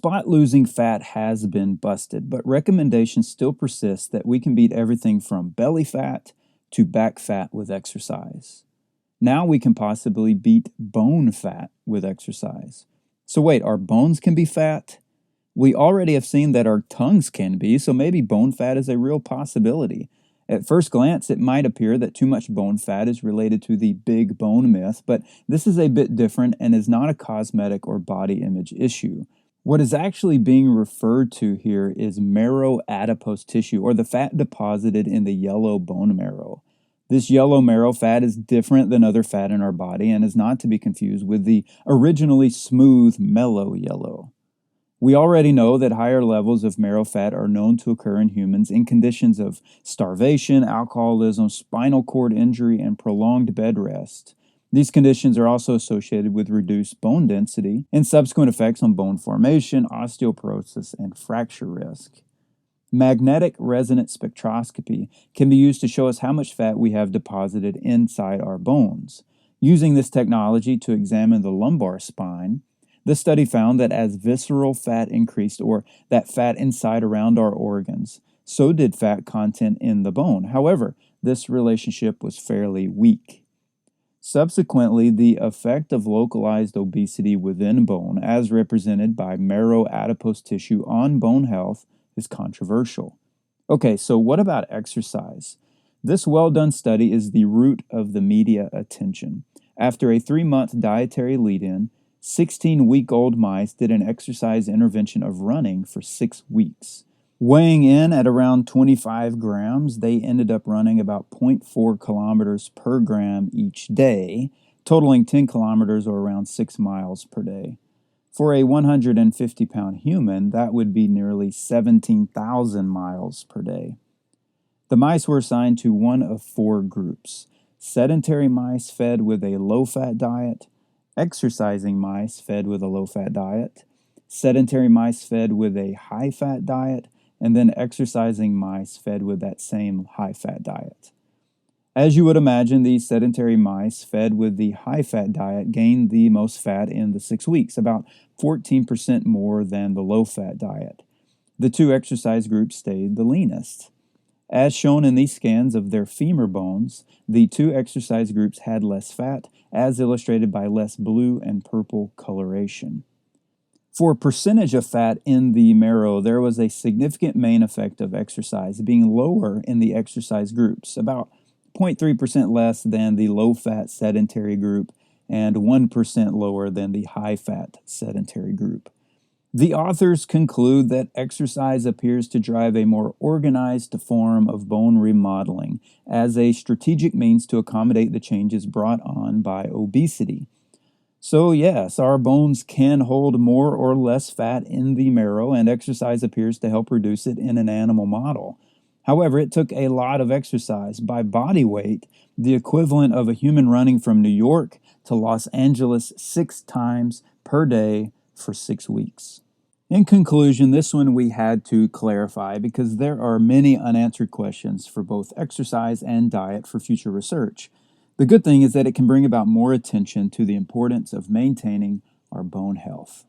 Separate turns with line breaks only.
spot losing fat has been busted, but recommendations still persist that we can beat everything from belly fat to back fat with exercise. Now we can possibly beat bone fat with exercise. So wait, our bones can be fat? We already have seen that our tongues can be, so maybe bone fat is a real possibility. At first glance, it might appear that too much bone fat is related to the big bone myth, but this is a bit different and is not a cosmetic or body image issue. What is actually being referred to here is marrow adipose tissue, or the fat deposited in the yellow bone marrow. This yellow marrow fat is different than other fat in our body and is not to be confused with the originally smooth, mellow yellow. We already know that higher levels of marrow fat are known to occur in humans in conditions of starvation, alcoholism, spinal cord injury, and prolonged bed rest. These conditions are also associated with reduced bone density and subsequent effects on bone formation, osteoporosis, and fracture risk. Magnetic resonance spectroscopy can be used to show us how much fat we have deposited inside our bones. Using this technology to examine the lumbar spine, the study found that as visceral fat increased, or that fat inside around our organs, so did fat content in the bone. However, this relationship was fairly weak. Subsequently, the effect of localized obesity within bone, as represented by marrow adipose tissue on bone health, is controversial. Okay, so what about exercise? This well-done study is the root of the media attention. After a 3-month dietary lead-in, 16-week-old mice did an exercise intervention of running for 6 weeks. Weighing in at around 25 grams, they ended up running about 0.4 kilometers per gram each day, totaling 10 kilometers or around 6 miles per day. For a 150-pound human, that would be nearly 17,000 miles per day. The mice were assigned to one of 4 groups: sedentary mice fed with a low-fat diet, exercising mice fed with a low-fat diet, sedentary mice fed with a high-fat diet, and then exercising mice fed with that same high-fat diet. As you would imagine, the sedentary mice fed with the high-fat diet gained the most fat in the 6 weeks, about 14% more than the low-fat diet. The 2 exercise groups stayed the leanest. As shown in these scans of their femur bones, the 2 exercise groups had less fat, as illustrated by less blue and purple coloration. For percentage of fat in the marrow, there was a significant main effect of exercise, being lower in the exercise groups, about 0.3% less than the low-fat sedentary group and 1% lower than the high-fat sedentary group. The authors conclude that exercise appears to drive a more organized form of bone remodeling as a strategic means to accommodate the changes brought on by obesity. So yes, our bones can hold more or less fat in the marrow, and exercise appears to help reduce it in an animal model. However, it took a lot of exercise. By body weight, the equivalent of a human running from New York to Los Angeles 6 times per day for 6 weeks. In conclusion, this one we had to clarify because there are many unanswered questions for both exercise and diet for future research. The good thing is that it can bring about more attention to the importance of maintaining our bone health.